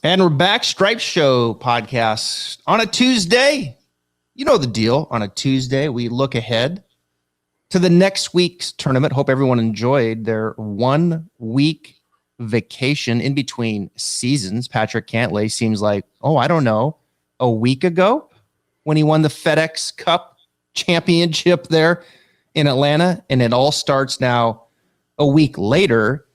And we're back, Stripe Show podcast on a Tuesday. You know the deal. On a Tuesday, we look ahead to the next week's tournament. Hope everyone enjoyed their 1 week vacation in between seasons. Patrick Cantlay seems like, I don't know, a week ago when he won the FedEx Cup championship there in Atlanta. And it all starts now a week later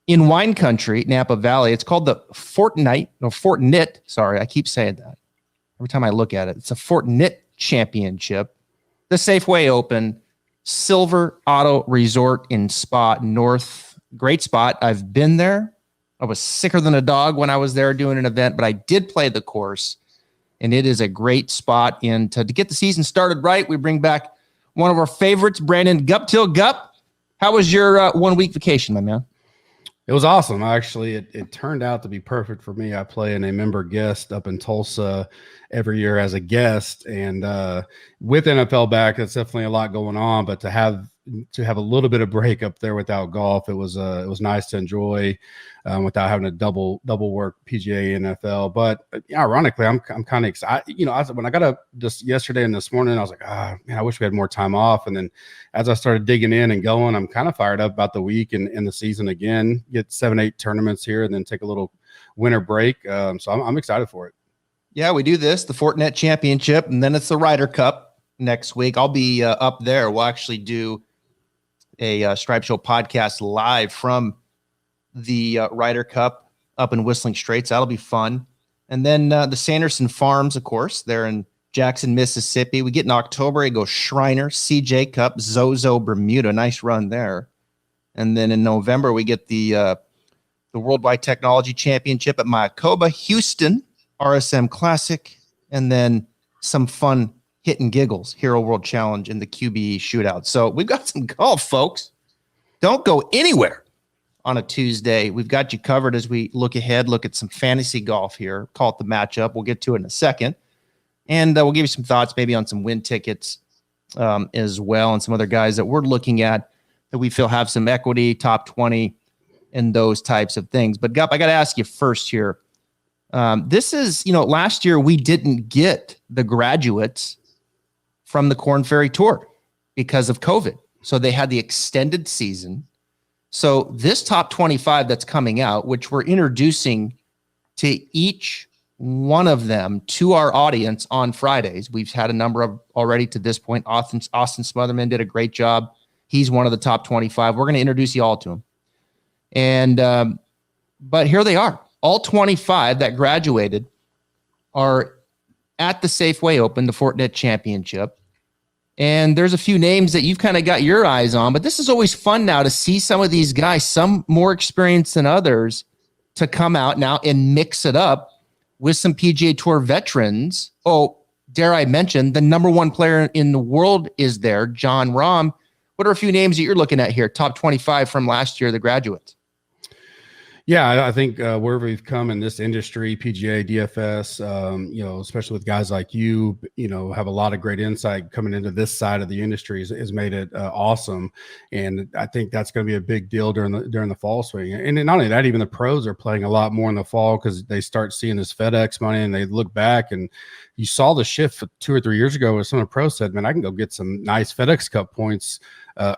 in wine country, Napa Valley. It's called the Fortinet. Sorry, I keep saying that every time I look at it. It's a Fortinet Championship, the Safeway Open, Silver Auto Resort in Spa North. Great spot. I've been there. I was sicker than a dog when I was there doing an event, but I did play the course, and it is a great spot. And to get the season started right, we bring back one of our favorites, Brandon Guptill of Gup. How was your 1 week vacation, my man? It was awesome. Actually, it turned out to be perfect for me. I play in a member guest up in Tulsa every year as a guest, and with NFL back, that's definitely a lot going on. But to have a little bit of break up there without golf, it was nice to enjoy without having to double work PGA NFL. But ironically, I'm kind of excited. When I got up just yesterday and this morning, I was like, man, I wish we had more time off. And then as I started digging in and going, I'm kind of fired up about the week and the season again. Get 7-8 tournaments here and then take a little winter break. So I'm excited for it. Yeah, we do this, the Fortinet Championship, and then it's the Ryder Cup next week. I'll be up there. We'll actually do a Stripe Show podcast live from the Ryder Cup up in Whistling Straits. That'll be fun. And then the Sanderson Farms, of course, they're in Jackson, Mississippi. We get in October, it goes Shriner, CJ Cup, Zozo, Bermuda. Nice run there. And then in November, we get the Worldwide Technology Championship at Mayakoba, Houston, RSM Classic, and then some fun hit and giggles, Hero World Challenge, and the QBE Shootout. So we've got some golf, folks. Don't go anywhere on a Tuesday. We've got you covered as we look ahead, look at some fantasy golf here. Call it the matchup. We'll get to it in a second. And we'll give you some thoughts maybe on some win tickets as well, and some other guys that we're looking at that we feel have some equity, top 20, and those types of things. But Gup, I got to ask you first here. This is, last year we didn't get the graduates from the Korn Ferry Tour because of COVID. So they had the extended season. So this top 25 that's coming out, which we're introducing to each one of them to our audience on Fridays. We've had a number of already to this point. Austin Smotherman did a great job. He's one of the top 25. We're going to introduce you all to him. And, but here they are. All 25 that graduated are at the Safeway Open, the Fortinet Championship. And there's a few names that you've kind of got your eyes on, but this is always fun now to see some of these guys, some more experienced than others, to come out now and mix it up with some PGA Tour veterans. Oh, dare I mention, the number one player in the world is there, Jon Rahm. What are a few names that you're looking at here? Top 25 from last year, the graduates. Yeah, I think where we've come in this industry, PGA, DFS, especially with guys like you, have a lot of great insight coming into this side of the industry has made it awesome. And I think that's going to be a big deal during the fall swing. And not only that, even the pros are playing a lot more in the fall because they start seeing this FedEx money and they look back, and you saw the shift 2 or 3 years ago where some of the pros said, man, I can go get some nice FedEx Cup points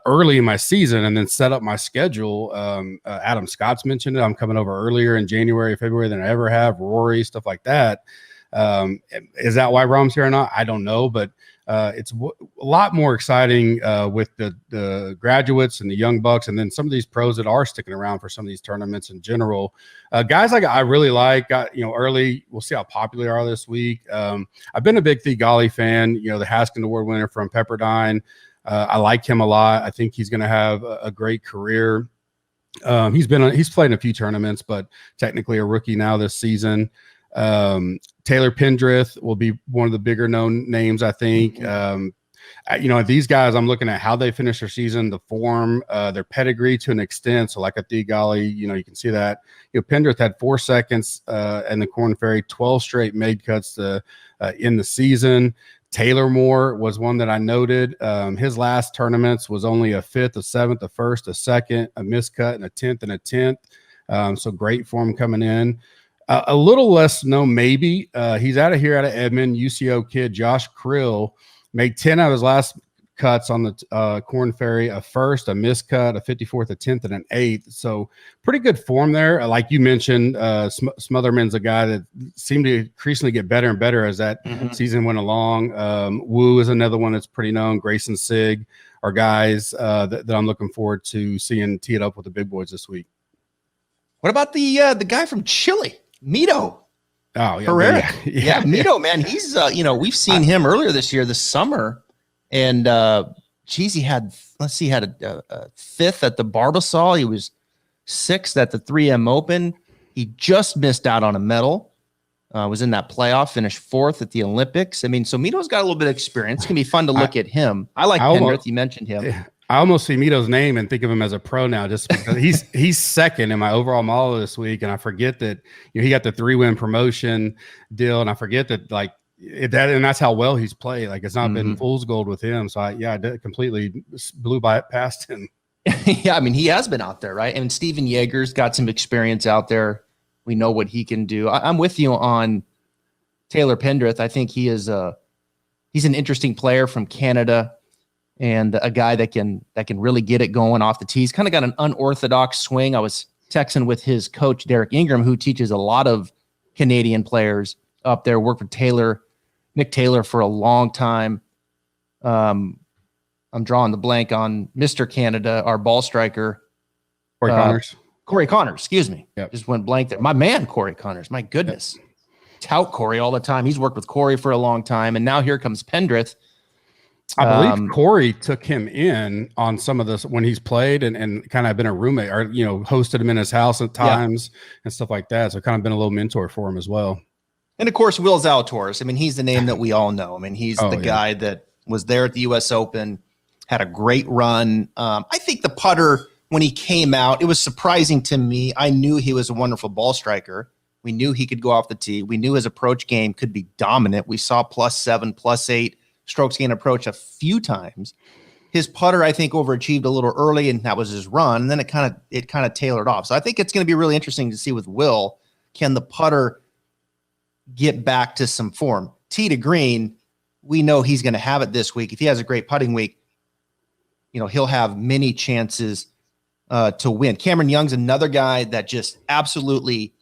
early in my season and then set up my schedule. Adam Scott's mentioned it. I'm coming over earlier in January, February than I ever have. Rory, stuff like that. Is that why Rahm's here or not? I don't know, but it's a lot more exciting with the graduates and the young bucks, and then some of these pros that are sticking around for some of these tournaments in general. Guys like I really like, early. We'll see how popular they are this week. I've been a big Trangali fan. The Haskins Award winner from Pepperdine. I like him a lot. I think he's going to have a great career. He's played in a few tournaments, but technically a rookie now this season. Taylor Pendrith will be one of the bigger known names, I think. These guys, I'm looking at how they finish their season, the form, their pedigree to an extent. So like a Trangali, you can see that. Pendrith had 4 seconds in the Korn Ferry, 12 straight made cuts in the season. Taylor Moore was one that I noted. His last tournaments was only a 5th, a 7th, a 1st, a 2nd, a miscut, and a 10th and a 10th. So great form coming in. A little less known, maybe. He's out of Edmond, UCO kid, Josh Krill, made 10 out of his last cuts on the Corn Ferry, a first, a miscut, a 54th, a 10th, and an 8th. So pretty good form there. Like you mentioned, Smotherman's a guy that seemed to increasingly get better and better as that season went along. Wu is another one that's pretty known. Grayson Sig are guys that I'm looking forward to seeing tee it up with the big boys this week. What about the guy from Chile, Mito? Oh, yeah. Herrera. Yeah, Mito, man. He's, we've seen him earlier this summer. And he had a 5th at the Barbasol. He was 6th at the 3M Open. He just missed out on a medal. Was in that playoff, finished 4th at the Olympics. I mean, so Mito's got a little bit of experience. It's gonna be fun to look at him. I like Pendrith. You mentioned him. I almost see Mito's name and think of him as a pro now, just because he's second in my overall model this week, and I forget that he got the 3-win promotion deal, and I forget that and that's how well he's played. Like, it's not been fool's gold with him. So I completely blew past him. Yeah, I mean, he has been out there, right? And Steven Yeager's got some experience out there. We know what he can do. I'm with you on Taylor Pendrith. I think he's an interesting player from Canada, and a guy that can really get it going off the tee. He's kind of got an unorthodox swing. I was texting with his coach, Derek Ingram, who teaches a lot of Canadian players up there, worked with Nick Taylor for a long time. I'm drawing the blank on Mr. Canada, our ball striker. Corey Connors, excuse me. Yep. Just went blank there. My man, Corey Connors. My goodness. Yep. Tout Corey all the time. He's worked with Corey for a long time. And now here comes Pendrith. I believe Corey took him in on some of this when he's played and kind of been a roommate or, hosted him in his house at times and stuff like that. So kind of been a little mentor for him as well. And of course, Will Zalatoris. I mean, he's the name that we all know. I mean, he's the guy that was there at the U.S. Open, had a great run. I think the putter, when he came out, it was surprising to me. I knew he was a wonderful ball striker. We knew he could go off the tee. We knew his approach game could be dominant. We saw +7, +8 strokes gain approach a few times. His putter, I think, overachieved a little early, and that was his run. And then it kind of tailored off. So I think it's going to be really interesting to see with Will. Can the putter get back to some form? Tee to green, we know he's going to have it this week. If he has a great putting week, he'll have many chances to win. Cameron Young's another guy that just absolutely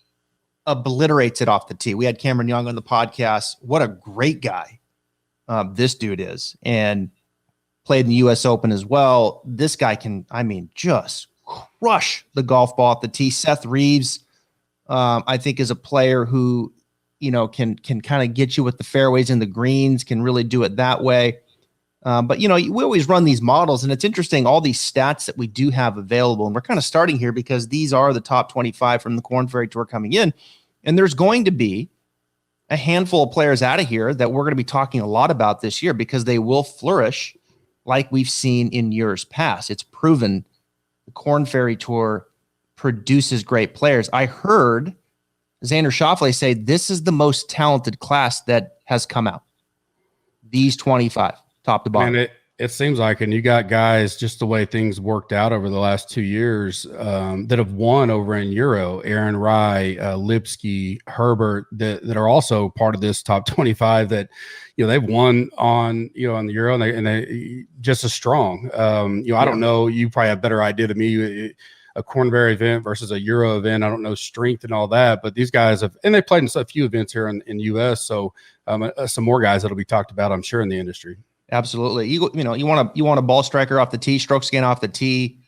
obliterates it off the tee. We had Cameron Young on the podcast. What a great guy this dude is, and played in the U.S. Open as well. This guy can, just crush the golf ball off the tee. Seth Reeves, I think, is a player who can kind of get you with the fairways and the greens, can really do it that way. But, we always run these models, and it's interesting, all these stats that we do have available. And we're kind of starting here because these are the top 25 from the Corn Ferry Tour coming in. And there's going to be a handful of players out of here that we're going to be talking a lot about this year because they will flourish like we've seen in years past. It's proven the Corn Ferry Tour produces great players. I heard Xander Schauffele say this is the most talented class that has come out. These 25, top to bottom. And it seems like, and you got guys, just the way things worked out over the last 2 years, that have won over in Euro. Aaron Rye, Lipsky, Herbert, that are also part of this top 25 that, they've won on the Euro, and they just as strong. I don't know, you probably have a better idea than me. A Corn Ferry event versus a Euro event, I don't know strength and all that, but these guys have, and they played in a few events here in the U.S. So some more guys that'll be talked about, I'm sure, in the industry. Absolutely. You want a ball striker off the tee, strokes gain off the tee.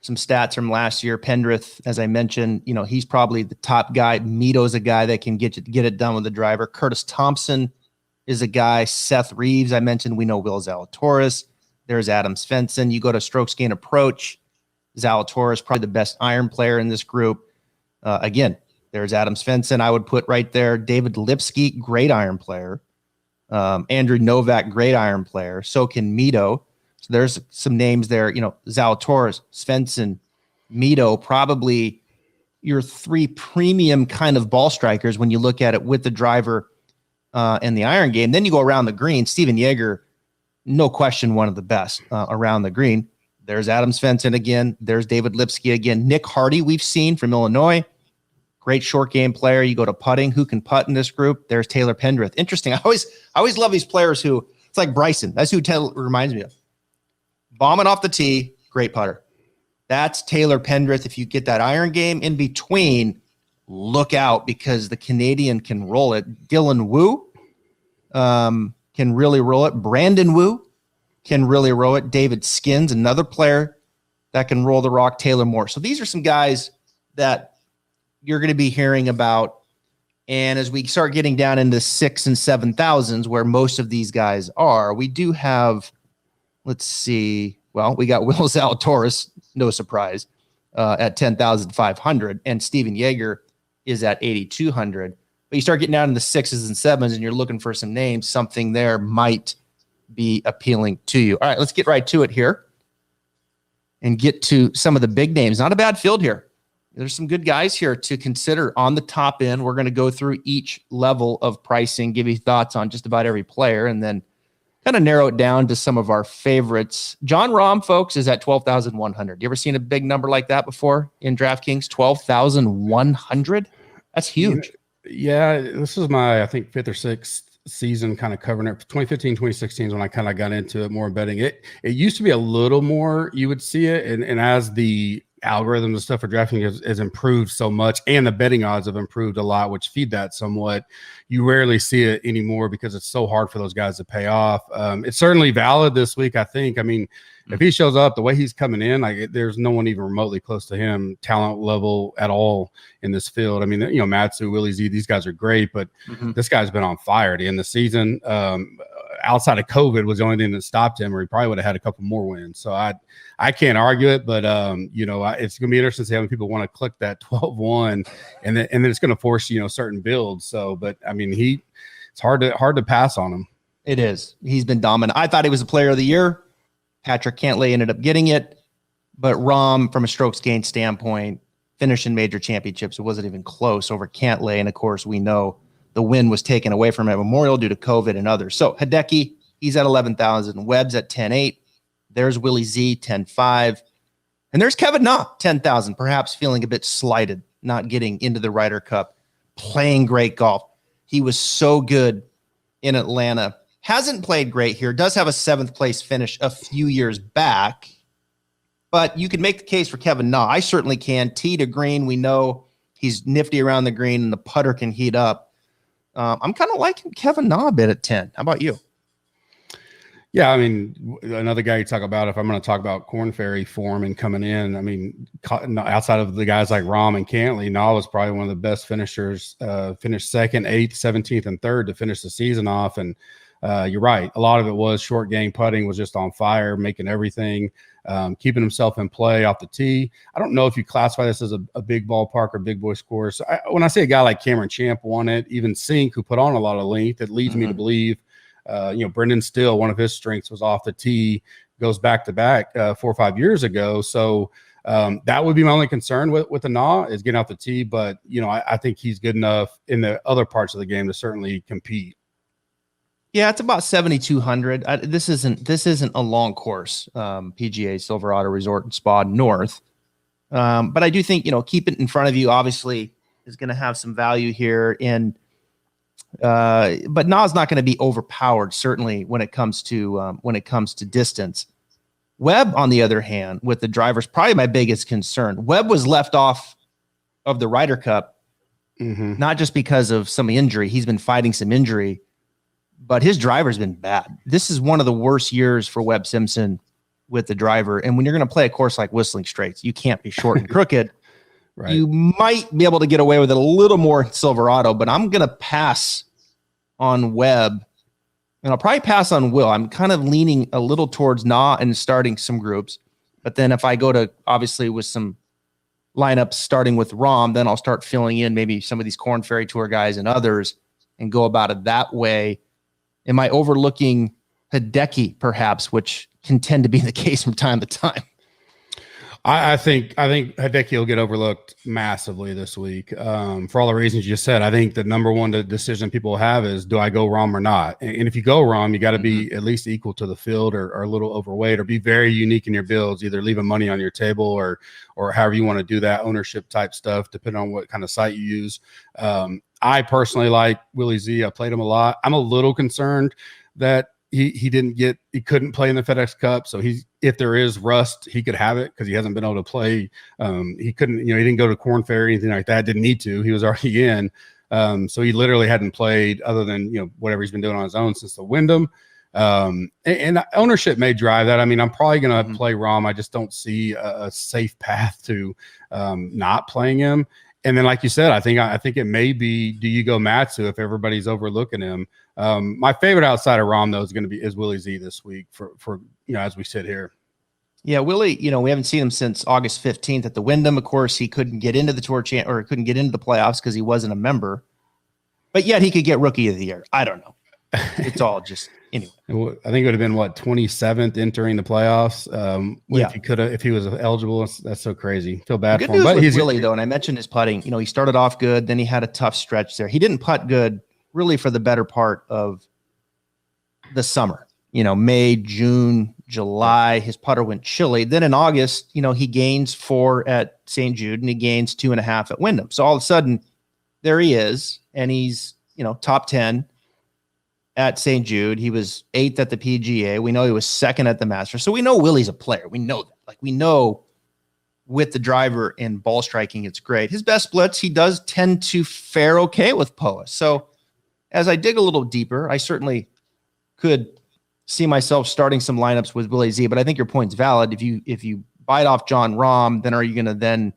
Some stats from last year. Pendrith, as I mentioned, he's probably the top guy. Mito's a guy that can get it done with the driver. Curtis Thompson is a guy. Seth Reeves, I mentioned. We know Will Zalatoris. There's Adam Svensson. You go to strokes gain approach. Zalatoris, probably the best iron player in this group. Again, there's Adam Svensson. I would put right there. David Lipsky, great iron player. Andrew Novak, great iron player. So can Mito. So there's some names there. Zalatoris, Svensson, Mito, probably your 3 premium kind of ball strikers when you look at it with the driver and the iron game. Then you go around the green. Steven Yeager, no question, one of the best around the green. There's Adam Svensson again. There's David Lipsky again. Nick Hardy, we've seen from Illinois. great short game player. You go to putting. Who can putt in this group? There's Taylor Pendrith. Interesting. I always love these players who, it's like Bryson. That's who Taylor reminds me of. Bombing off the tee, great putter. That's Taylor Pendrith. If you get that iron game in between, look out, because the Canadian can roll it. Dylan Wu can really roll it. Brandon Wu can really roll it. David Skins, another player that can roll the rock. Taylor Moore. So these are some guys that you're going to be hearing about. And as we start getting down into 6,000s and 7,000s, where most of these guys are, we do have, let's see, well, we got Will Zalatoris, no surprise, at 10,500, and Steven Yeager is at 8,200. But you start getting down in the 6s and 7s, and you're looking for some names, something there might be appealing to you. All right, let's get right to it here and get to some of the big names. Not a bad field here. There's some good guys here to consider on the top end. We're going to go through each level of pricing, give you thoughts on just about every player, and then kind of narrow it down to some of our favorites. John Rahm, folks, is at 12,100. You ever seen a big number like that before in DraftKings? 12,100? That's huge. Yeah, this is my, I think, 5th or 6th season kind of covering it. 2015, 2016 is when I kind of got into it more betting. It used to be a little more, you would see it. And as the algorithms and stuff for drafting has improved so much, and the betting odds have improved a lot, which feed that somewhat, you rarely see it anymore because it's so hard for those guys to pay off. It's certainly valid this week, I think. I mean, if he shows up the way he's coming in, like, there's no one even remotely close to him talent level at all in this field. I mean, you know, Matsu, Willie Z, these guys are great, but this guy's been on fire at the end of the season. Outside of COVID was the only thing that stopped him, or he probably would have had a couple more wins. So I can't argue it, but you know, it's going to be interesting to see how many people want to click that 12-1, and then it's going to force, you know, certain builds. So, but I mean, it's hard to pass on him. It is. He's been dominant. I thought he was a player of the year. Patrick Cantlay ended up getting it, but Rahm, from a strokes gain standpoint, finished in major championships. It wasn't even close over Cantlay, and of course, we know the win was taken away from him at Memorial due to COVID and others. So Hideki, he's at 11,000. Webb's at 10,800. There's Willie Z, 10,500. And there's Kevin Na, 10,000, perhaps feeling a bit slighted, not getting into the Ryder Cup, playing great golf. He was so good in Atlanta. Hasn't played great here. Does have a 7th place finish a few years back. But you can make the case for Kevin Na. I certainly can. Tee to green, we know he's nifty around the green, and the putter can heat up. I'm kind of liking Kevin Na a bit at 10. How about you? Yeah, I mean, another guy you talk about, if I'm going to talk about Korn Ferry form and coming in, I mean, outside of the guys like Rahm and Cantlay, Na was probably one of the best finishers, finished 2nd, 8th, 17th, and 3rd to finish the season off. And you're right. A lot of it was short game putting, was just on fire, making everything, keeping himself in play off the tee. I don't know if you classify this as a big ballpark or big boys course. When I say a guy like Cameron Champ won it, even Sink, who put on a lot of length, it leads me to believe, you know, Brendan Steele, one of his strengths was off the tee, goes back to back 4 or 5 years ago. So that would be my only concern with the Na, is getting off the tee. But, you know, I think he's good enough in the other parts of the game to certainly compete. Yeah, it's about 7,200. This isn't a long course, PGA Silverado Resort and Spa North. But I do think, you know, keep it in front of you obviously is going to have some value here. And but Na's not going to be overpowered, certainly when it comes to distance. Webb, on the other hand, with the drivers, probably my biggest concern. Webb was left off of the Ryder Cup, not just because of some injury. He's been fighting some injury, but his driver's been bad. This is one of the worst years for Webb Simpson with the driver. And when you're going to play a course like Whistling Straits, you can't be short and crooked. Right. You might be able to get away with it a little more in Silverado, but I'm going to pass on Webb, and I'll probably pass on Will. I'm kind of leaning a little towards Na and starting some groups. But then if I go to, obviously, with some lineups starting with Rahm, then I'll start filling in maybe some of these Korn Ferry Tour guys and others and go about it that way. Am I overlooking Hideki, perhaps, which can tend to be the case from time to time? I think Hideki will get overlooked massively this week for all the reasons you just said. I think the number one decision people have is, do I go ROM or not? And if you go ROM, you got to be at least equal to the field or a little overweight, or be very unique in your builds, either leaving money on your table or however you want to do that, ownership type stuff, depending on what kind of site you use. I personally like Willie Z. I played him a lot. I'm a little concerned that he couldn't play in the FedEx Cup. So if there is rust, he could have it because he hasn't been able to play. He couldn't, he didn't go to Corn Fair or anything like that. Didn't need to. He was already in. So he literally hadn't played other than, whatever he's been doing on his own since the Wyndham. And ownership may drive that. I mean, I'm probably going to play ROM. I just don't see a safe path to not playing him. And then, like you said, I think it may be, do you go Matsu if everybody's overlooking him? My favorite outside of ROM, though, is Willie Z this week for as we sit here. Yeah, Willie, we haven't seen him since August 15th at the Wyndham. Of course, he couldn't get into the or couldn't get into the playoffs because he wasn't a member. But yet he could get Rookie of the Year. I don't know. It's all just anyway. I think it would have been 27th entering the playoffs. If he was eligible. That's so crazy. Feel bad for him. But he's Willie, though, and I mentioned his putting. He started off good, then he had a tough stretch there. He didn't putt good really for the better part of the summer. May, June, July, his putter went chilly. Then in August, he gains 4 at St. Jude and he gains 2.5 at Wyndham. So all of a sudden, there he is, and he's top 10 at St. Jude. He was 8th at the PGA. We know he was 2nd at the Masters. So we know Willie's a player. We know that. We know with the driver and ball striking, it's great. His best splits, he does tend to fare okay with POA. So as I dig a little deeper, I certainly could see myself starting some lineups with Willie Z, but I think your point's valid. If you bite off John Rahm, then are you going to then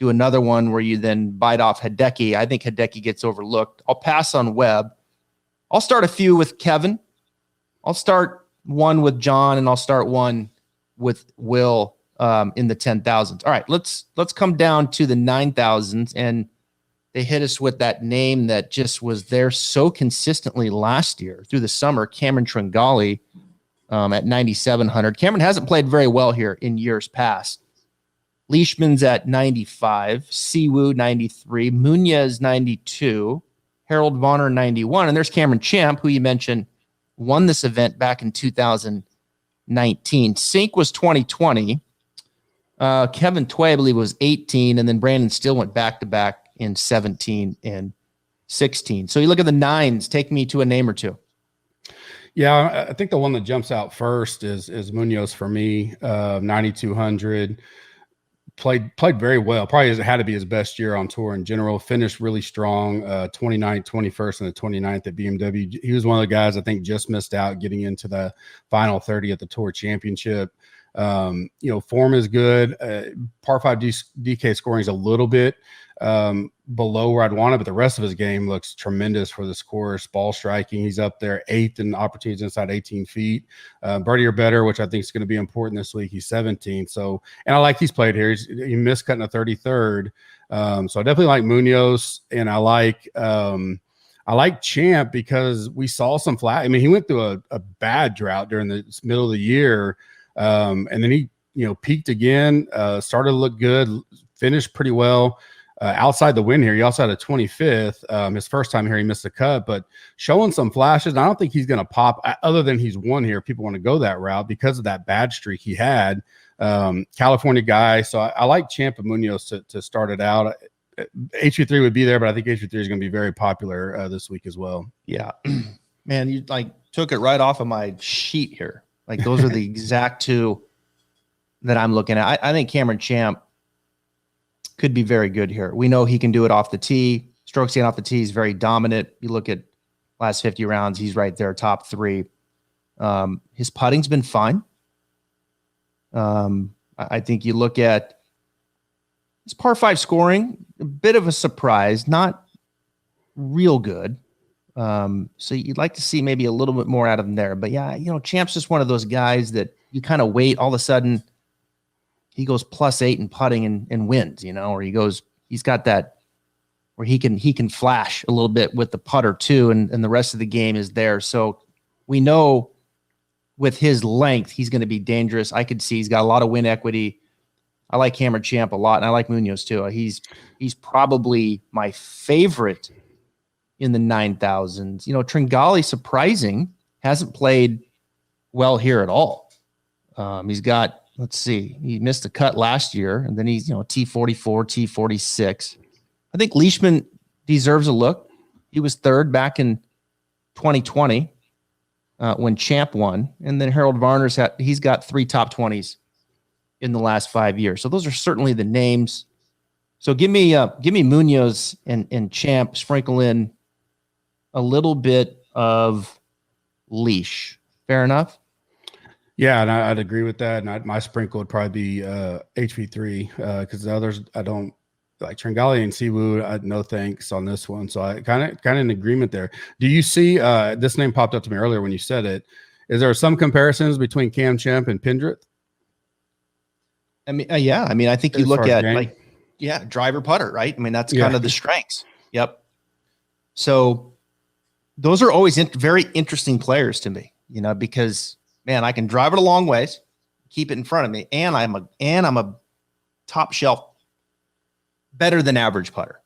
do another one where you then bite off Hideki? I think Hideki gets overlooked. I'll pass on Webb. I'll start a few with Kevin. I'll start one with John, and I'll start one with Will in the 10,000s. All right, let's come down to the 9,000s, and they hit us with that name that just was there so consistently last year through the summer, Cameron Trangali at 9,700. Cameron hasn't played very well here in years past. Leishman's at 95, Siwoo 93, Munoz 92, Harold Varner 91, and there's Cameron Champ, who you mentioned won this event back in 2019. Sink was 2020. Kevin Tway, I believe, was 18, and then Brandon Steele went back-to-back in 17 and 16. So you look at the 9s. Take me to a name or two. Yeah, I think the one that jumps out first is Munoz for me. 9,200. Played very well. Probably had to be his best year on tour in general. Finished really strong. 29th, 21st, and the 29th at BMW. He was one of the guys I think just missed out getting into the final 30 at the Tour Championship. Form is good. Par 5 DK scoring is a little bit below where I'd want it, but the rest of his game looks tremendous for this course. Ball striking, he's up there 8th in opportunities inside 18 feet. Birdie or better, which I think is going to be important this week. He's 17th. So, and I like he's played here. He missed cutting a 33rd. So I definitely like Munoz, and I like Champ because we saw some flat. I mean, he went through a bad drought during the middle of the year. And then he, peaked again, started to look good, finished pretty well. Outside the win here, he also had a 25th. His first time here, he missed the cut, but showing some flashes. I don't think he's going to pop other than he's won here. People want to go that route because of that bad streak he had. California guy. So I like Champ and Munoz to start it out. HV3 would be there, but I think HV3 is going to be very popular this week as well. Yeah, man, you took it right off of my sheet here. Those are the exact two that I'm looking at. I think Cameron Champ could be very good here. We know he can do it off the tee. Strokes gained off the tee is very dominant. You look at last 50 rounds, he's right there, top 3. His putting's been fine. I think you look at his par 5 scoring, a bit of a surprise, not real good. So you'd like to see maybe a little bit more out of him there. But yeah, Champ's just one of those guys that you kind of wait. All of a sudden, he goes +8 in putting and wins, or he's got that where he can flash a little bit with the putter too, and the rest of the game is there. So we know with his length, he's going to be dangerous. I could see he's got a lot of win equity I like Hammer Champ a lot, and I like Munoz too. He's probably my favorite in the 9,000s. Trangali, surprising, hasn't played well here at all. He's got, let's see, he missed a cut last year, and then he's, T44, T46. I think Leishman deserves a look. He was third back in 2020 when Champ won, and then Harold Varner's he's got 3 top 20s in the last 5 years. So those are certainly the names. So give me Munoz and Champ, sprinkle in a little bit of Leash. Fair enough? Yeah, and I'd agree with that. And my sprinkle would probably be HV3 because the others I don't like. Trangali and Siwoo, no thanks on this one. So I kind of in agreement there. Do you see this name popped up to me earlier when you said it? Is there some comparisons between Cam Champ and Kindred? I mean, yeah. I mean, I think you look at driver putter, right? I mean, that's kind of the strengths. Yep. So those are always very interesting players to me, because man, I can drive it a long ways, keep it in front of me, and I'm a top shelf, better than average putter.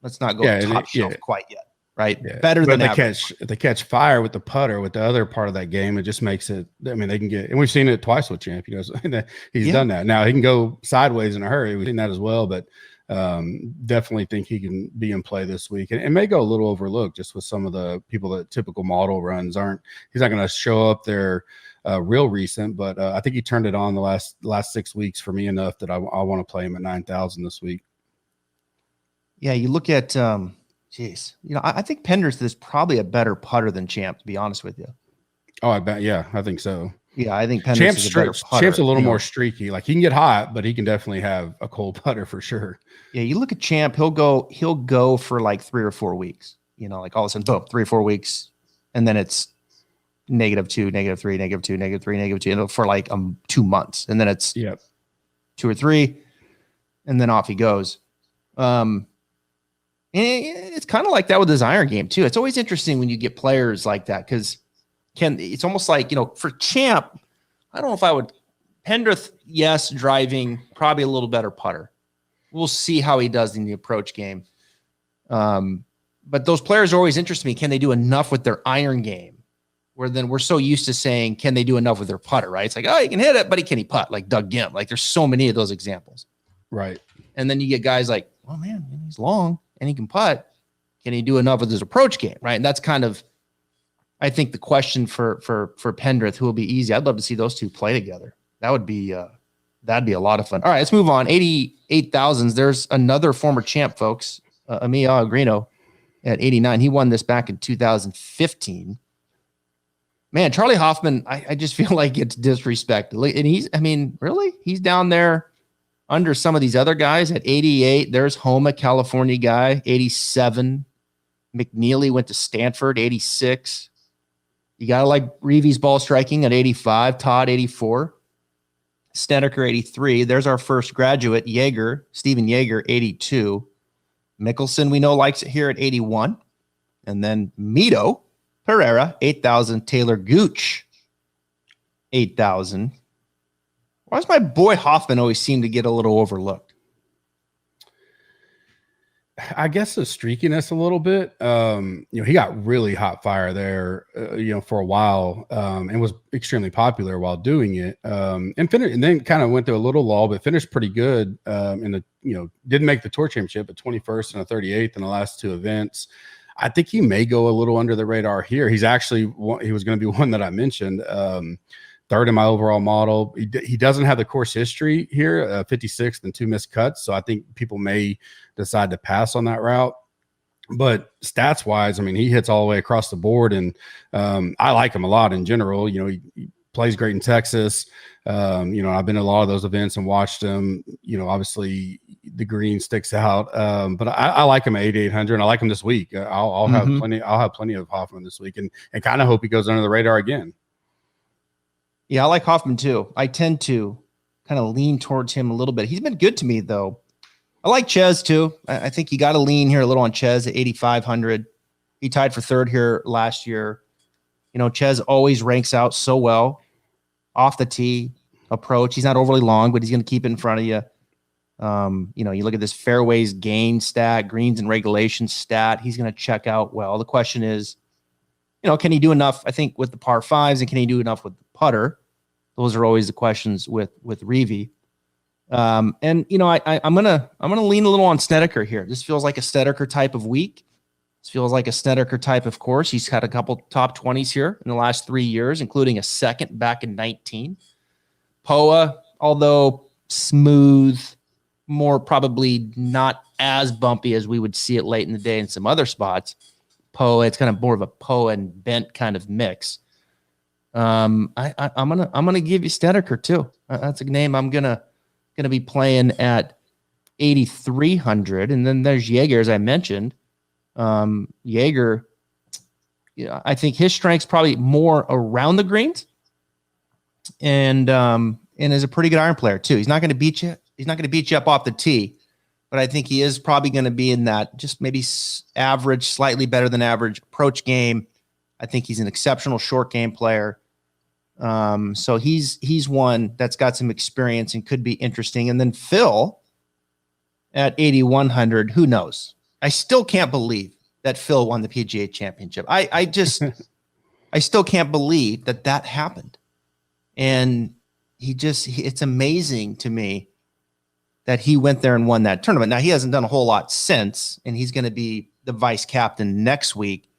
Let's not go top shelf quite yet, right? Yeah. Better than average. If they catch fire with the putter, with the other part of that game, it just makes it. I mean, they can get, and we've seen it twice with Champ. He's done that. Now he can go sideways in a hurry. We've seen that as well, but definitely think he can be in play this week, and it may go a little overlooked just with some of the people that typical model runs aren't. He's not going to show up there real recent, but I think he turned it on the last 6 weeks for me enough that I want to play him at 9,000 this week. Yeah, you look at I think Pender's is probably a better putter than Champ, to be honest with you. Oh, I bet. Yeah, I think so. Yeah, I think Pender's is a better putter. Champ's a little more streaky. Like he can get hot, but he can definitely have a cold putter for sure. Yeah, you look at Champ, he'll go for like 3 or 4 weeks. Like all of a sudden, boom, 3 or 4 weeks, and then it's -2, -3, -2, -3, -2, for like 2 months, and then it's 2 or 3, and then off he goes. And it's kind of like that with his iron game too. It's always interesting when you get players like that because it's almost like for Champ, I don't know if I would Pendrith, yes, driving, probably a little better putter. We'll see how he does in the approach game. But those players are always interested me. Can they do enough with their iron game? Where then we're so used to saying, can they do enough with their putter, right? It's like, oh, he can hit it, but can he putt? Like Doug Gimp. Like there's so many of those examples. Right. And then you get guys like, oh man, he's long and he can putt. Can he do enough with his approach game? Right. And that's kind of, I think, the question for Pendrith, who will be easy. I'd love to see those two play together. That'd be a lot of fun. All right, let's move on. 88,000s. There's another former champ, folks. Amiya Agrino at 89. He won this back in 2015. Man, Charlie Hoffman, I just feel like it's disrespected. And he's down there under some of these other guys at 88. There's Homa, California guy, 87. McNeely went to Stanford, 86. You got to like Reeves ball striking at 85. Todd, 84. Snedeker, 83. There's our first graduate, Steven Yeager, 82. Mickelson, we know, likes it here at 81. And then Mito Pereira, 8,000. Taylor Gooch, 8,000. Why does my boy Hoffman always seem to get a little overlooked? I guess the streakiness a little bit. He got really hot fire there, for a while, and was extremely popular while doing it. And then kind of went through a little lull, but finished pretty good. Didn't make the Tour Championship, but 21st and a 38th in the last 2 events. I think he may go a little under the radar here. He was going to be one that I mentioned. Third in my overall model. He doesn't have the course history here, 56th and 2 missed cuts. So I think people may decide to pass on that route. But stats wise, he hits all the way across the board. And I like him a lot in general. He plays great in Texas. I've been to a lot of those events and watched him. Obviously the green sticks out. But I like him at 8,800 and I like him this week. I'll have plenty of Hoffman this week and kind of hope he goes under the radar again. Yeah, I like Hoffman too. I tend to kind of lean towards him a little bit. He's been good to me, though. I like Ches too. I think you got to lean here a little on Ches at 8,500. He tied for third here last year. Ches always ranks out so well off the tee approach. He's not overly long, but he's going to keep it in front of you. You look at this fairways gain stat, greens and regulation stat. He's going to check out well. The question is, can he do enough? I think with the par fives, and can he do enough with the putter? Those are always the questions with Reeve. I'm gonna lean a little on Snedeker here. This feels like a Snedeker type of week. This feels like a Snedeker type of course. He's had a couple top 20s here in the last 3 years, including a second back in 19. Poa, although smooth, more probably not as bumpy as we would see it late in the day in some other spots. Poa, it's kind of more of a Poa and Bent kind of mix. I'm gonna give you Snedeker too. That's a name I'm gonna be playing at 8,300, and then there's Jaeger, as I mentioned. Jaeger, I think his strength's probably more around the greens, and is a pretty good iron player too. He's not going to beat you. He's not going to beat you up off the tee, but I think he is probably going to be in that just maybe average, slightly better than average approach game. I think he's an exceptional short game player. So he's one that's got some experience and could be interesting. And then Phil at 8,100, who knows? I still can't believe that Phil won the PGA Championship. I still can't believe that happened. And it's amazing to me that he went there and won that tournament. Now, he hasn't done a whole lot since, and he's going to be the vice captain next week.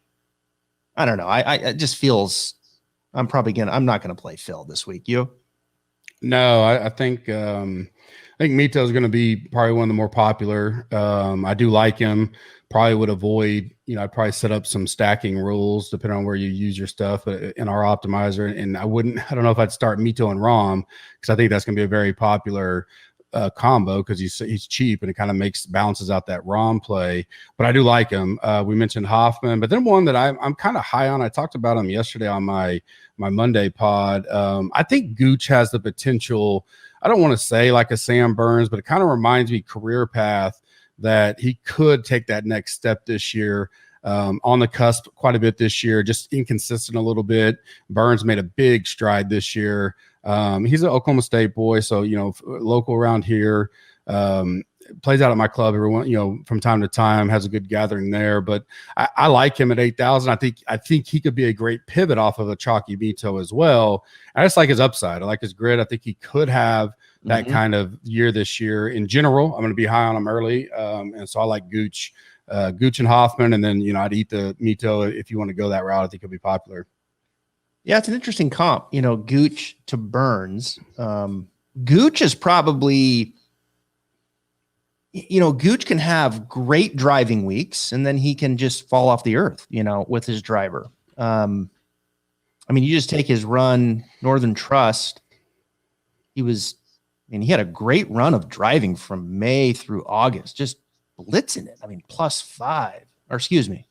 I don't know. It just feels I'm not going to play Phil this week. You? No, I think Mito is going to be probably one of the more popular. I do like him. Probably would avoid, I'd probably set up some stacking rules depending on where you use your stuff in our optimizer. And I don't know if I'd start Mito and Rom, because I think that's going to be a very popular combo, because he's cheap and it kind of balances out that Rom play. But I do like him. We mentioned Hoffman, but then one that I'm kind of high on. I talked about him yesterday on my Monday pod. I think Gooch has the potential. I don't want to say like a Sam Burns, but it kind of reminds me career path that he could take that next step this year. On the cusp quite a bit this year, just inconsistent a little bit. Burns made a big stride this year. He's an Oklahoma State boy, so local around here. Plays out at my club everyone, from time to time, has a good gathering there. But I like him at 8,000. I think he could be a great pivot off of a chalky Mito as well. I just like his upside. I like his grit. I think he could have that kind of year this year. In general, I'm going to be high on him early, and so I like Gooch and Hoffman, and then I'd eat the Mito if you want to go that route. I think it'll be popular. Yeah, it's an interesting comp. Gooch to Burns. Gooch is probably. Gooch can have great driving weeks, and then he can just fall off the earth, with his driver. You just take his run, Northern Trust. He had a great run of driving from May through August, just blitzing it. +5, or excuse me.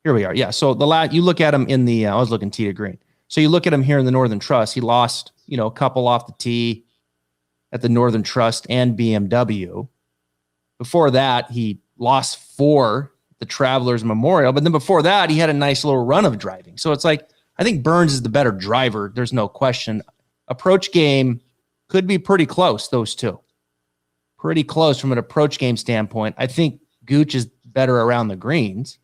Here we are. Yeah. So you look at him in the, I was looking tee to green. So you look at him here in the Northern Trust. He lost, a couple off the tee at the Northern Trust and BMW. Before that, he lost 4 the Travelers Memorial, but then before that, he had a nice little run of driving. So it's like, I think Burns is the better driver. There's no question. Approach game could be pretty close, those two. Pretty close from an approach game standpoint. I think Gooch is better around the greens.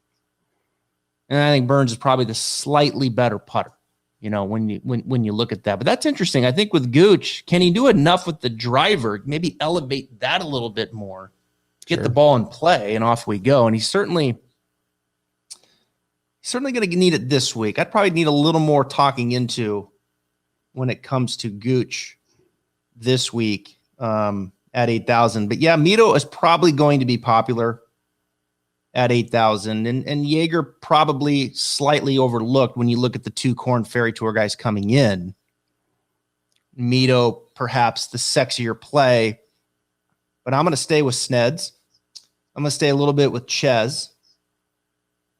And I think Burns is probably the slightly better putter, when you look at that. But that's interesting. I think with Gooch, can he do enough with the driver? Maybe elevate that a little bit more. Get the ball in play, and off we go. And he's certainly going to need it this week. I'd probably need a little more talking into when it comes to Gooch this week at 8,000. But yeah, Mito is probably going to be popular at 8,000, and Jaeger probably slightly overlooked when you look at the 2 Korn Ferry Tour guys coming in. Mito perhaps the sexier play. But I'm going to stay with Sneds. I'm going to stay a little bit with Ches.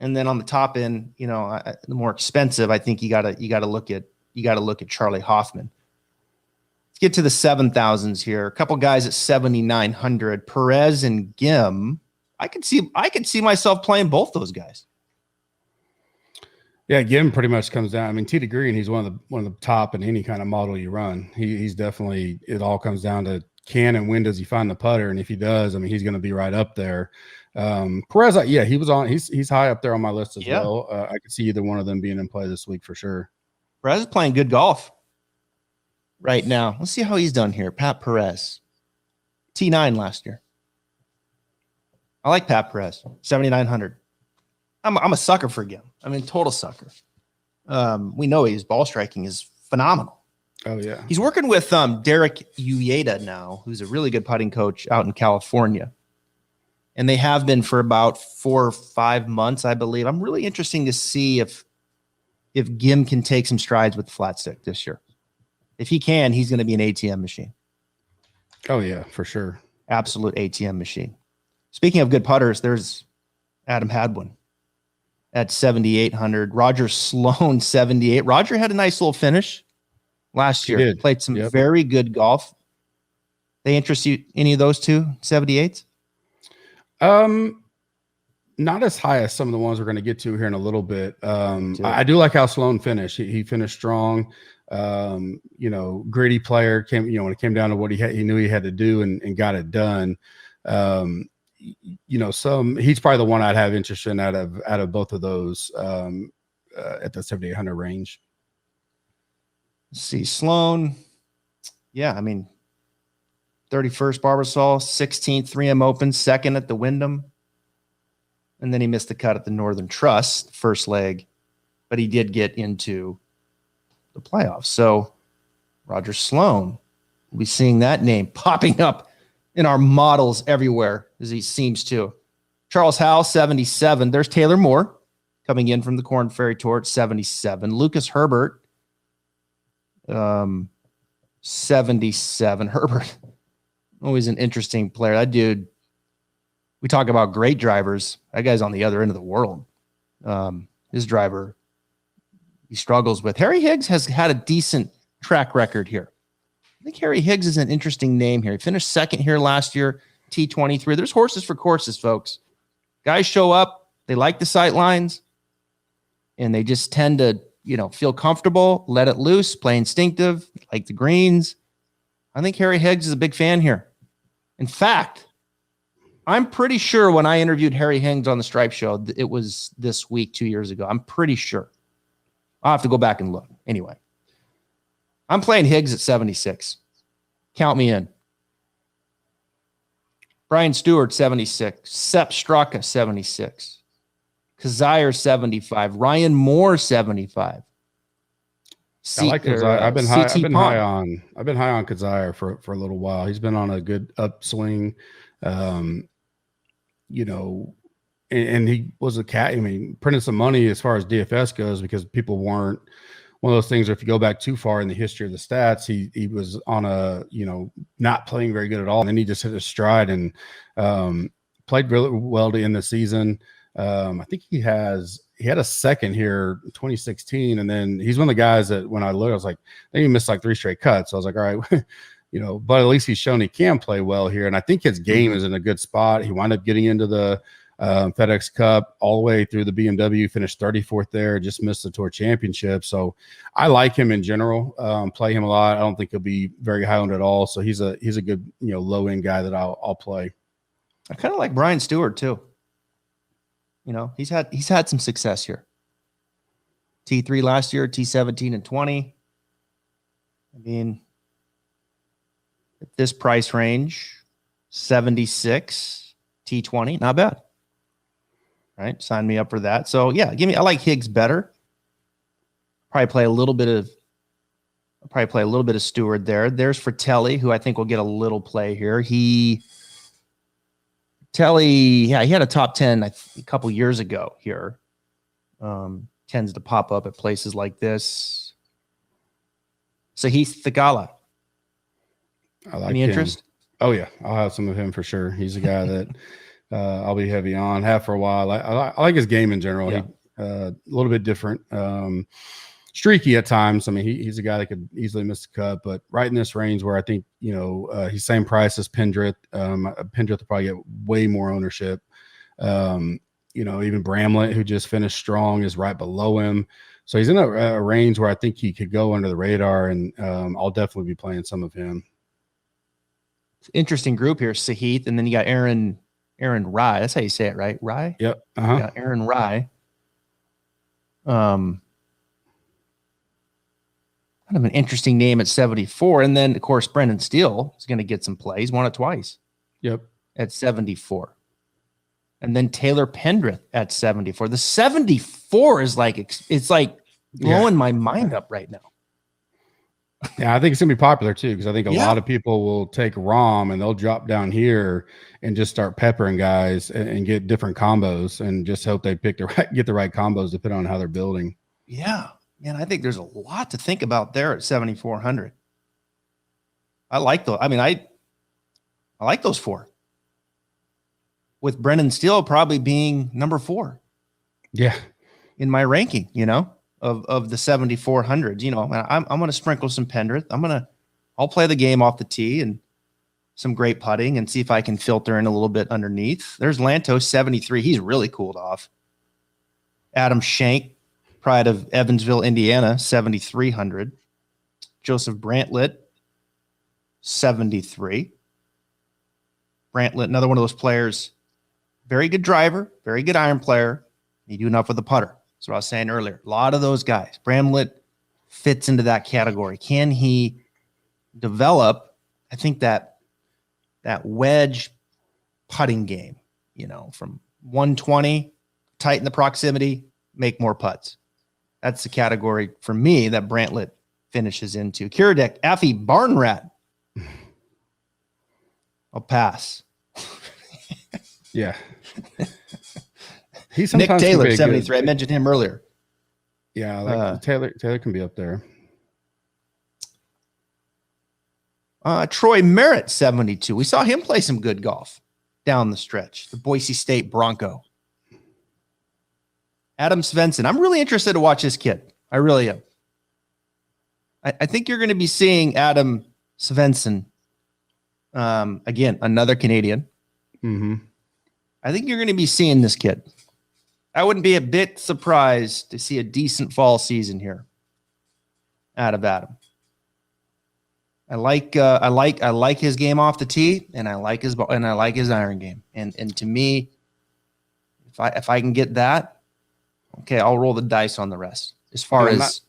And then on the top end, the more expensive, I think you got to look at Charlie Hoffman. Let's get to the 7,000s here. A couple guys at 7,900. Perez and Gim. I could see myself playing both those guys. Yeah, Gim pretty much comes down. Tee to green, he's one of the top in any kind of model you run. He's definitely. It all comes down to can and when does he find the putter? And if he does, I mean, he's going to be right up there. Perez, yeah, he was on. He's high up there on my list as well. I could see either one of them being in play this week for sure. Perez is playing good golf right now. Let's see how he's done here. Pat Perez, T9 last year. I like Pat Perez, 7,900. I'm a sucker for him. I mean, total sucker. We know his ball striking is phenomenal. Oh yeah, he's working with Derek Uyeda now, who's a really good putting coach out in California, and they have been for about 4 or 5 months, I believe. I'm really interested to see if Gim can take some strides with the flat stick this year. If he can, he's going to be an ATM machine. Oh yeah, for sure, absolute ATM machine. Speaking of good putters, there's Adam Hadwin at 7,800. Roger Sloan, 78. Roger had a nice little finish last year. Played some very good golf. They interest you, any of those two 78s? Not as high as some of the ones we're going to get to here in a little bit. I do like how Sloan finished. He finished strong. Gritty player, when it came down to what he knew he had to do and got it done. He's probably the one I'd have interest in out of both of those at the 7,800 range. Let's see, Sloan. Yeah, I mean, 31st Barbasol, 16th 3M Open, second at the Wyndham. And then he missed the cut at the Northern Trust, first leg, but he did get into the playoffs. So Roger Sloan, we'll be seeing that name popping up in our models everywhere, as he seems to. Charles Howell, 77. There's Taylor Moore coming in from the Korn Ferry Tour at 77. Lucas Herbert, 77. Herbert, always an interesting player. That dude, we talk about great drivers. That guy's on the other end of the world. His driver, he struggles with. Harry Higgs has had a decent track record here. I think Harry Higgs is an interesting name here. He finished second here last year, T23. There's horses for courses, folks. Guys show up, they like the sight lines, and they just tend to, feel comfortable, let it loose, play instinctive, like the greens. I think Harry Higgs is a big fan here. In fact, I'm pretty sure when I interviewed Harry Higgs on the Stripe Show, it was this week 2 years ago. I'm pretty sure. I'll have to go back and look. Anyway, I'm playing Higgs at 76. Count me in. Brian Stewart, 76. Sepp Straka, 76. Kazire, 75. Ryan Moore, 75. I like Kazire. I've been high on Kazire for a little while. He's been on a good upswing. And he was printed some money as far as DFS goes, because people weren't one of those things where if you go back too far in the history of the stats, he was on a, not playing very good at all. And then he just hit his stride and played really well to end the season. I think he had a second here in 2016. And then he's one of the guys that when I looked, I was like, then he missed like 3 straight cuts. So I was like, all right, but at least he's shown he can play well here. And I think his game is in a good spot. He wound up getting into the FedEx Cup all the way through the BMW, finished 34th there, just missed the Tour Championship. So I like him in general, play him a lot. I don't think he'll be very high owned at all. So he's a good, low end guy that I'll play. I kind of like Brian Stewart too. He's had some success here. T3 last year, T17 and 20. I mean, at this price range, 76, T20, not bad. Right? Sign me up for that. So yeah, I like Higgs better. Probably play a little bit of Stewart there. There's Fratelli, who I think will get a little play here. He had a top 10 a couple years ago here. Tends to pop up at places like this. Sahith Theegala. I like Any him. interest? Oh yeah, I'll have some of him for sure. He's a guy that I'll be heavy on. Have for a while. I like his game in general. Yeah. A little bit different, streaky at times. I mean, he's a guy that could easily miss the cut, but right in this range where I think he's same price as Pendrith. Pendrith will probably get way more ownership. Even Bramlett, who just finished strong, is right below him. So he's in a range where I think he could go under the radar, and I'll definitely be playing some of him. Interesting group here. Sahith, and then you got Aaron Rye. That's how you say it, right? Rye? Yep. Yeah, Aaron Rye. Kind of an interesting name at 74. And then, of course, Brendan Steele is going to get some plays. Won it twice. Yep. At 74. And then Taylor Pendrith at 74. The 74 is like, it's like blowing my mind up right now. Yeah, I think it's going to be popular too, because I think a lot of people will take ROM and they'll drop down here and just start peppering guys and get different combos and just hope they get the right combos depending on how they're building. Yeah, man, I think there's a lot to think about there at 7,400. I like those. I mean, I like those four, with Brendan Steele probably being number 4. Yeah, in my ranking, of the 7,400s. I'm going to sprinkle some Pendrith. I'll play the game off the tee and some great putting and see if I can filter in a little bit underneath. There's Lantos, 73. He's really cooled off. Adam Schenk, pride of Evansville, Indiana, 7,300. Joseph Brantlett, 73. Brantlett, another one of those players, very good driver, very good iron player. You do enough with the putter. That's what I was saying earlier. A lot of those guys. Bramlett fits into that category. Can he develop, I think, that wedge putting game, from 120, tighten the proximity, make more putts. That's the category for me that Brantlett finishes into. Kiradek, Affy Barnrat. I'll pass. Yeah. Nick Taylor, 73. I mentioned him earlier. Yeah, Taylor can be up there. Troy Merritt, 72. We saw him play some good golf down the stretch. The Boise State Bronco. Adam Svensson. I'm really interested to watch this kid. I really am. I think you're going to be seeing Adam Svensson. Again, another Canadian. Mm-hmm. I think you're going to be seeing this kid. I wouldn't be a bit surprised to see a decent fall season here out of Adam. I like his game off the tee, and I like his iron game. And to me, if I can get that, okay, I'll roll the dice on the rest. As far as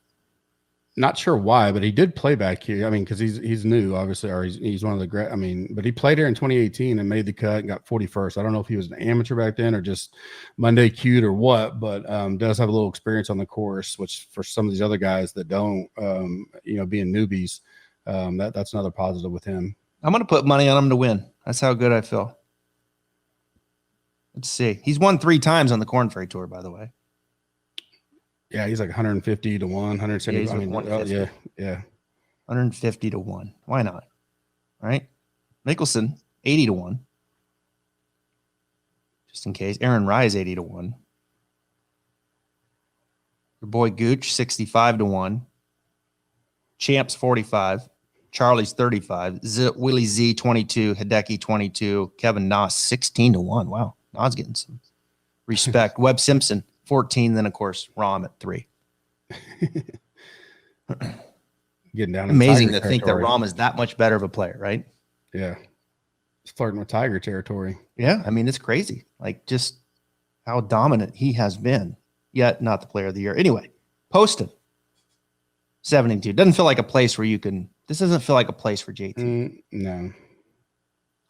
not sure why, but he did play back here. I mean, because he's new, obviously, or he's one of the great. I mean, but he played here in 2018 and made the cut and got 41st. I don't know if he was an amateur back then or just Monday cued or what, but does have a little experience on the course, which for some of these other guys that don't, being newbies, that's another positive with him. I'm going to put money on him to win. That's how good I feel. Let's see. He's won 3 times on the Korn Ferry Tour, by the way. Yeah, he's like 150 to 1, 170. Yeah, I mean, 150. Yeah. 150 to 1. Why not? All right. Mickelson, 80 to 1. Just in case. Aaron Rye is 80 to 1. Your boy Gooch, 65 to 1. Champ's 45. Charlie's 35. Willie Z, 22. Hideki, 22. Kevin Noss, 16 to 1. Wow. Noss getting some respect. Webb Simpson, 14, then of course Rom at 3. Getting down. Amazing to think that Rom is that much better of a player, right? Yeah, it's flirting with Tiger territory. Yeah, I mean it's crazy, like just how dominant he has been. Yet not the player of the year. Anyway, Poston, 72. Doesn't feel like a place where you can. This doesn't feel like a place for JT. No.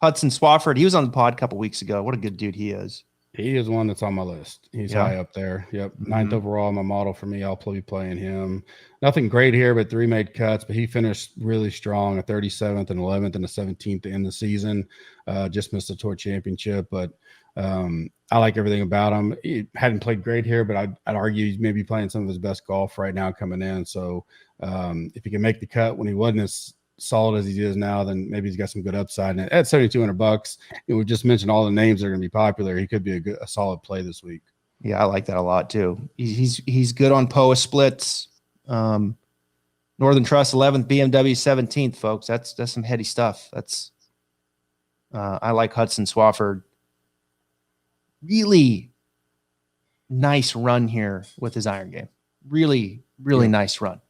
Hudson Swafford, he was on the pod a couple weeks ago. What a good dude he is. He is one that's on my list. He's high up there. Yep. 9th overall, my model for me. I'll be playing him. Nothing great here, but 3 made cuts, but he finished really strong, a 37th and 11th and a 17th to end the season. Just missed the Tour Championship, but I like everything about him. He hadn't played great here, but I'd argue he's maybe playing some of his best golf right now coming in. So if he can make the cut when he wasn't as solid as he is now, then maybe he's got some good upside. And at $7,200, we just mentioned all the names that are going to be popular. He could be a solid play this week. Yeah, I like that a lot too. He's good on POA splits. Northern Trust 11th, BMW 17th, folks. That's some heady stuff. That's I like Hudson Swafford. Really nice run here with his iron game. Really nice run.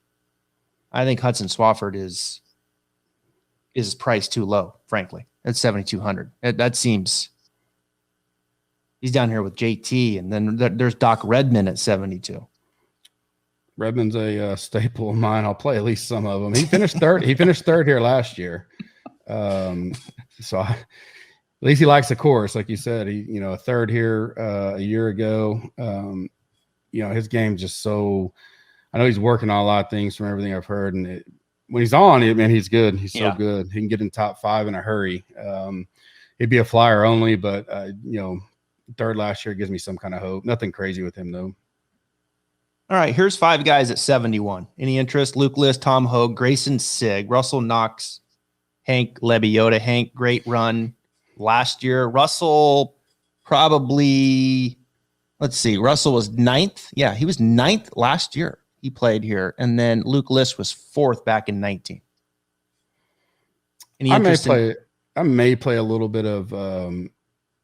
I think Hudson Swafford is priced too low, frankly. at 7,200. That seems. He's down here with JT, and then there's Doc Redman at 72. Redman's a staple of mine. I'll play at least some of them. He finished third. He finished third here last year. At least he likes the course, like you said. He, a third here a year ago. His game's just so. I know he's working on a lot of things from everything I've heard, and when he's on, man, he's good. He's so good. He can get in top 5 in a hurry. He'd be a flyer only, but third last year gives me some kind of hope. Nothing crazy with him though. All right, here's 5 guys at 71. Any interest? Luke List, Tom Hogue, Grayson Sigg, Russell Knox, Hank Lebioda. Hank, great run last year. Russell probably, let's see, Russell was 9th. Yeah, he was 9th last year. He played here. And then Luke List was 4th back in 19. Any interest? I may play a little bit of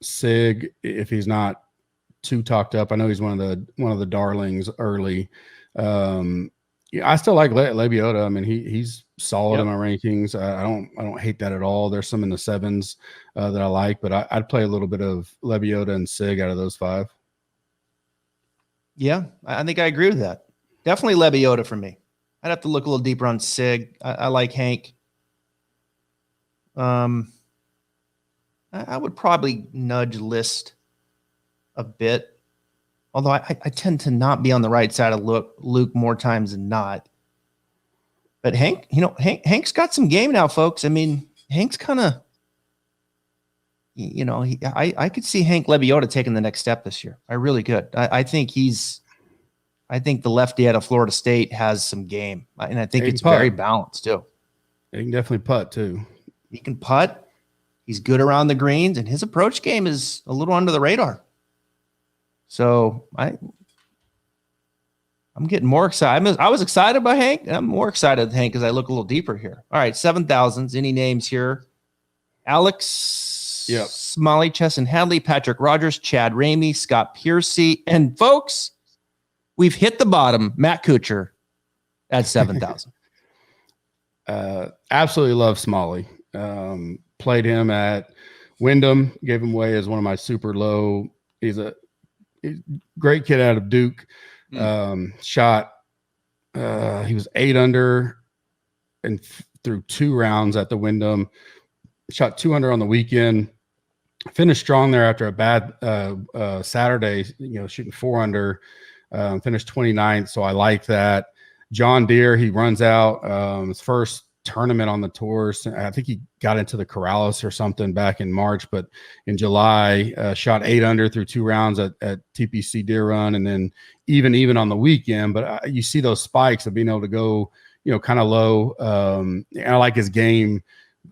Sig if he's not too talked up. I know he's one of the darlings early. I still like Lebioda. I mean, he's solid in my rankings. I don't hate that at all. There's some in the 7s that I like, but I'd play a little bit of Lebioda and Sig out of those 5. Yeah, I think I agree with that. Definitely Lebioda for me. I'd have to look a little deeper on Sig. I like Hank. I would probably nudge List a bit, although I tend to not be on the right side of Luke more times than not. But Hank, Hank's got some game now, folks. I mean, Hank's kind of, I could see Hank Lebioda taking the next step this year. I really could. I think the lefty out of Florida State has some game, and I think it's very balanced too. He can definitely putt too. He can putt. He's good around the greens, and his approach game is a little under the radar. So I'm getting more excited. I was excited by Hank, and I'm more excited with Hank as I look a little deeper here. All right, 7,000s. Any names here? Alex Smalley, Chesson Hadley, Patrick Rogers, Chad Ramey, Scott Piercy, and folks, we've hit the bottom. Matt Kucher at 7,000. Absolutely love Smalley. Played him at Wyndham, gave him away as one of my super low. He's a great kid out of Duke. Shot he was 8 under and through 2 rounds at the Wyndham. Shot 2 under on the weekend. Finished strong there after a bad Saturday, shooting 4 under. Finished 29th, so I like that. John Deere, he runs out his first tournament on the tour. I think he got into the Corrales or something back in March, but in July shot 8 under through 2 rounds at TPC Deer Run, and then even on the weekend. But you see those spikes of being able to go, kind of low. And I like his game,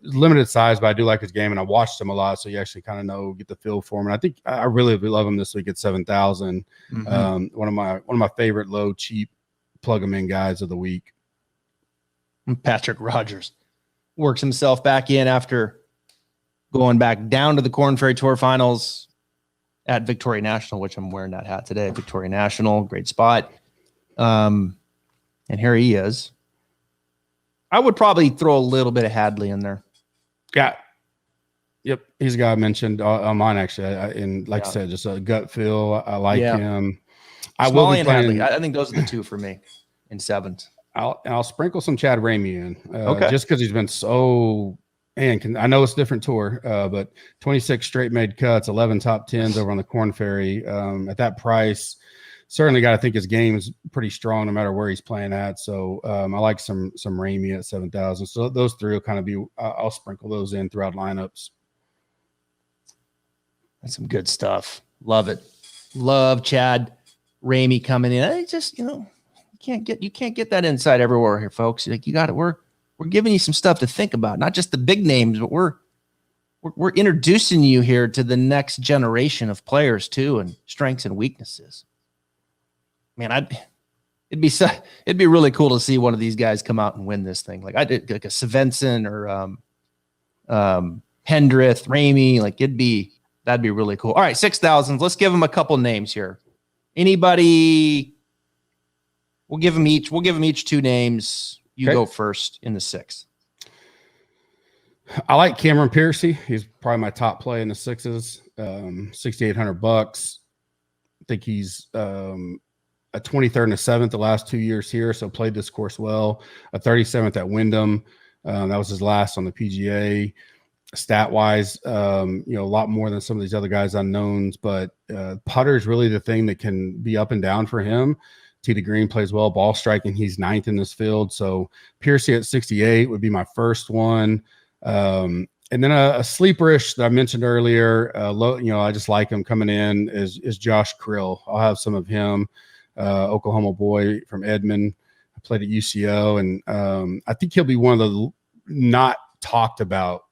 limited size, but I do like his game, and I watched him a lot, so you actually kind of get the feel for him. And I think I really love him this week at 7,000. One of my favorite low, cheap, plug him in guys of the week. Patrick Rogers works himself back in after going back down to the Korn Ferry Tour Finals at Victoria National, which I'm wearing that hat today. Victoria National, great spot. And here he is. I would probably throw a little bit of Hadley in there. Yeah. Yep. He's a guy I mentioned on mine, actually. I said, just a gut feel. I like him. Smalley and Hadley. I think those are the 2 for me in 7s. I'll sprinkle some Chad Ramey in, okay, just because he's been so. And I know it's a different tour, but 26 straight made cuts, 11 top 10s over on the Korn Ferry. At that price, certainly got to think his game is pretty strong no matter where he's playing at. So I like some Ramey at 7,000. So those 3 will kind of be. I'll sprinkle those in throughout lineups. That's some good stuff. Love it. Love Chad Ramey coming in. I just you can't get that insight everywhere here, folks. Like, you got it. We're giving you some stuff to think about, not just the big names, but we're introducing you here to the next generation of players too, and strengths and weaknesses. Man, it'd be really cool to see one of these guys come out and win this thing. Like I did, like a Svensson or Pendrith, Ramey. Like that'd be really cool. All right, 6,000s. Let's give them a couple names here. Anybody? We'll give them each 2 names. You go first in the 6. I like Cameron Piercy. He's probably my top play in the sixes. $6,800. I think he's a 23rd and a 7th the last 2 years here, so played this course well. A 37th at Wyndham. That was his last on the PGA. Stat wise, a lot more than some of these other guys unknowns, but putter is really the thing that can be up and down for him. Tee to green plays well, ball striking. He's 9th in this field. So Piercy at 68 would be my first one. And then a sleeperish that I mentioned earlier, I just like him coming in is Josh Krill. I'll have some of him, Oklahoma boy from Edmond. I played at UCO, and I think he'll be one of the not talked about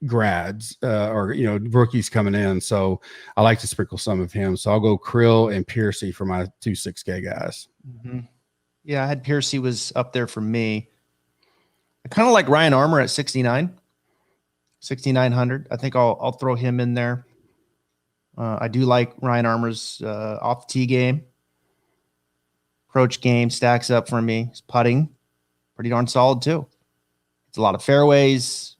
grads or rookies coming in. So I like to sprinkle some of him. So I'll go Krill and Piercy for my 2 6K guys. Mm-hmm. Yeah, I had Piercy was up there for me. I kind of like Ryan Armour at 6,900. I think I'll throw him in there. I do like Ryan Armour's off the tee game. Approach game stacks up for me. His putting, pretty darn solid too. It's a lot of fairways.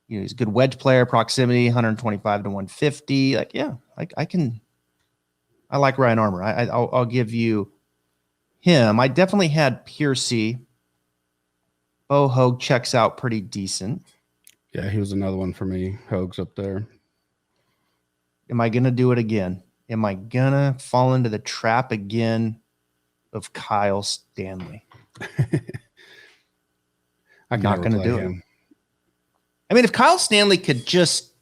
He's a good wedge player. Proximity, 125 to 150. I like Ryan Armour. I'll give you him. I definitely had Piercy. Bo Hogue checks out pretty decent. Yeah, he was another one for me. Hogue's up there. Am I going to do it again? Am I going to fall into the trap again of Kyle Stanley? I'm not going to do it. I mean, if Kyle Stanley could just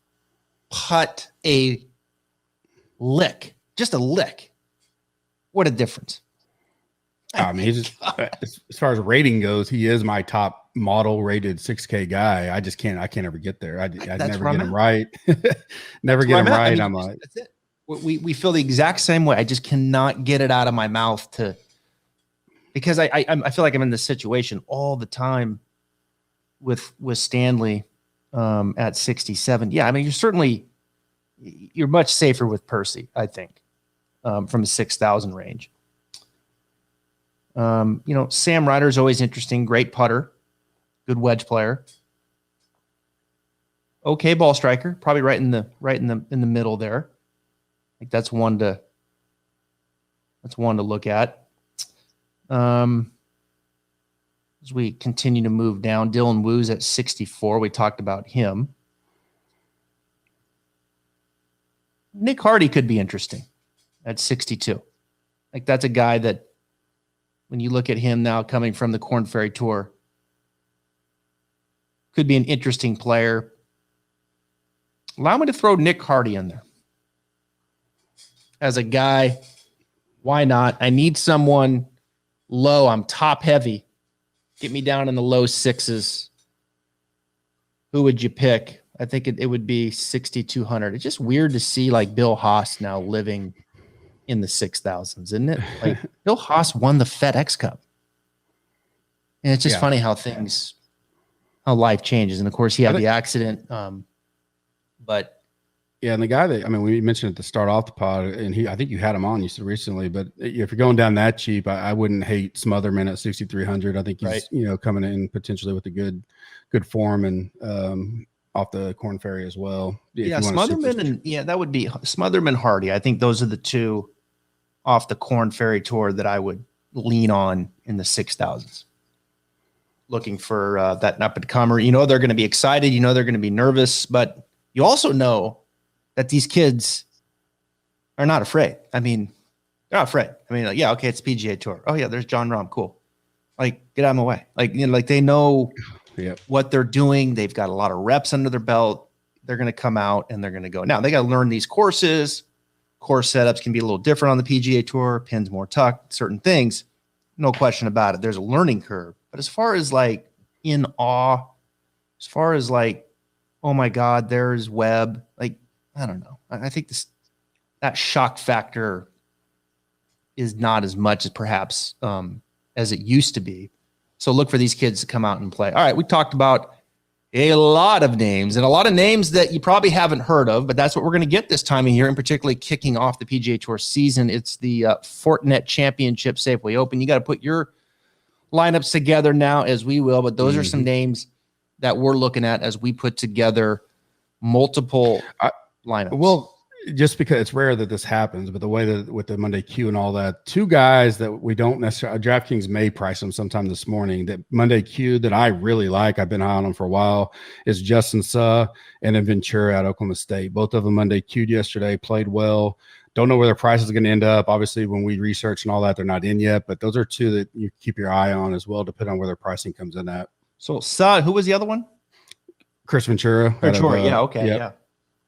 putt a lick, just a lick, what a difference. I mean, he's just, as far as rating goes, he is my top model rated 6K guy. I can't ever get there. I never get him right. Never get him right. I'm like, that's it. We feel the exact same way. I just cannot get it out of my mouth because I feel like I'm in this situation all the time with Stanley at 67. Yeah, I mean, you're much safer with Percy, I think, from the 6,000 range. Sam Ryder is always interesting. Great putter, good wedge player. Okay, ball striker, probably right in the middle there. I think that's one to look at. As we continue to move down, Dylan Woo's at 64. We talked about him. Nick Hardy could be interesting at 62. Like that's a guy that, when you look at him now coming from the Korn Ferry Tour, could be an interesting player. Allow me to throw Nick Hardy in there as a guy. Why not? I need someone low. I'm top heavy. Get me down in the low sixes. Who would you pick? I think it would be 6,200. It's just weird to see like Bill Haas now living in the 6,000s, isn't it? Like Bill Haas won the FedEx Cup. And it's just funny how life changes. And of course he had the accident. But yeah, and the guy we mentioned at the start off the pod, and I think you had him on, you said recently, but if you're going down that cheap, I wouldn't hate Smotherman at 6,300. I think he's, coming in potentially with a good form and off the Korn Ferry as well. Yeah, Smotherman that would be Smotherman, Hardy. I think those are the two off the Korn Ferry Tour that I would lean on in the 6,000s. Looking for that up and comer. They're going to be excited. They're going to be nervous, but you also know that these kids are not afraid. I mean, they're not afraid. I mean, okay, it's PGA Tour. Oh yeah, there's John Rahm. Cool. Like, get out of my way. Like they know what they're doing. They've got a lot of reps under their belt. They're going to come out and they're going to go. Now they got to learn these courses. Course setups can be a little different on the PGA Tour. Pins more tucked, certain things. No question about it. There's a learning curve. But as far as like in awe, as far as like, oh my God, there's Webb. Like, I don't know. I think that shock factor is not as much as perhaps as it used to be. So look for these kids to come out and play. All right, we talked about a lot of names and a lot of names that you probably haven't heard of, but that's what we're going to get this time of year, and particularly kicking off the PGA Tour season. It's the Fortinet Championship Safeway Open. You got to put your lineups together now, as we will, but those are some names that we're looking at as we put together multiple lineups? Well, just because it's rare that this happens, but the way that with the Monday Q and all that, two guys that we don't necessarily, DraftKings may price them sometime this morning, that Monday Q that I really like, I've been high on them for a while, is Justin Suh and then Ventura at Oklahoma State. Both of them Monday Q'd yesterday, played well. Don't know where their price is going to end up. Obviously, when we research and all that, they're not in yet, but those are two that you keep your eye on as well, depending on where their pricing comes in at. So Suh, who was the other one? Chris Ventura. Yeah, okay, yeah.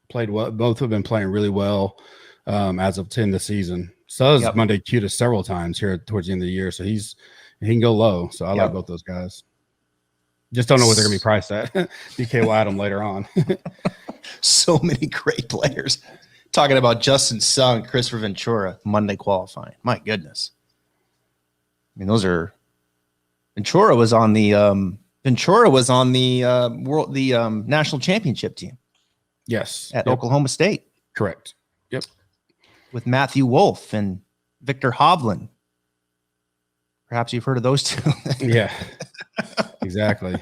Played well. Both have been playing really well as of 10 this season. Suh's Monday Q'd us several times here towards the end of the year, so he can go low. So I like both those guys. Just don't know what they're going to be priced at. DK will add them later on. So many great players. Talking about Justin Suh and Christopher Ventura Monday qualifying. My goodness. I mean, those are. Ventura was on the national championship team. Yes. At Oklahoma State. Correct. Yep. With Matthew Wolf and Victor Hovland. Perhaps you've heard of those two. Yeah. Exactly.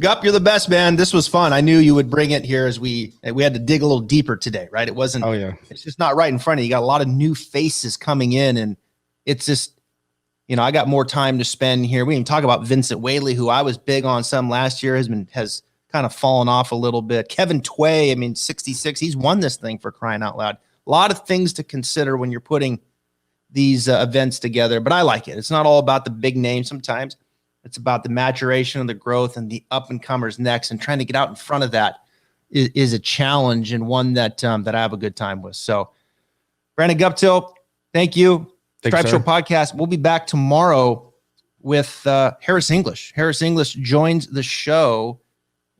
Gup, you're the best, man. This was fun. I knew you would bring it here as we had to dig a little deeper today, right? It wasn't. Oh yeah. It's just not right in front of you. You got a lot of new faces coming in, and it's just, I got more time to spend here. We didn't talk about Vincent Whaley, who I was big on some last year, has kind of fallen off a little bit. Kevin Tway, 66. He's won this thing, for crying out loud. A lot of things to consider when you're putting these events together, but I like it. It's not all about the big names. Sometimes it's about the maturation and the growth and the up and comers next, and trying to get out in front of that is a challenge, and one that I have a good time with. So Brandon Guptill, thank you. Stripe Show Podcast. We'll be back tomorrow with Harris English. Harris English joins the show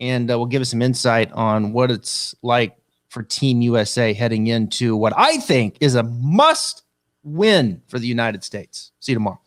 and will give us some insight on what it's like for Team USA heading into what I think is a must win for the United States. See you tomorrow.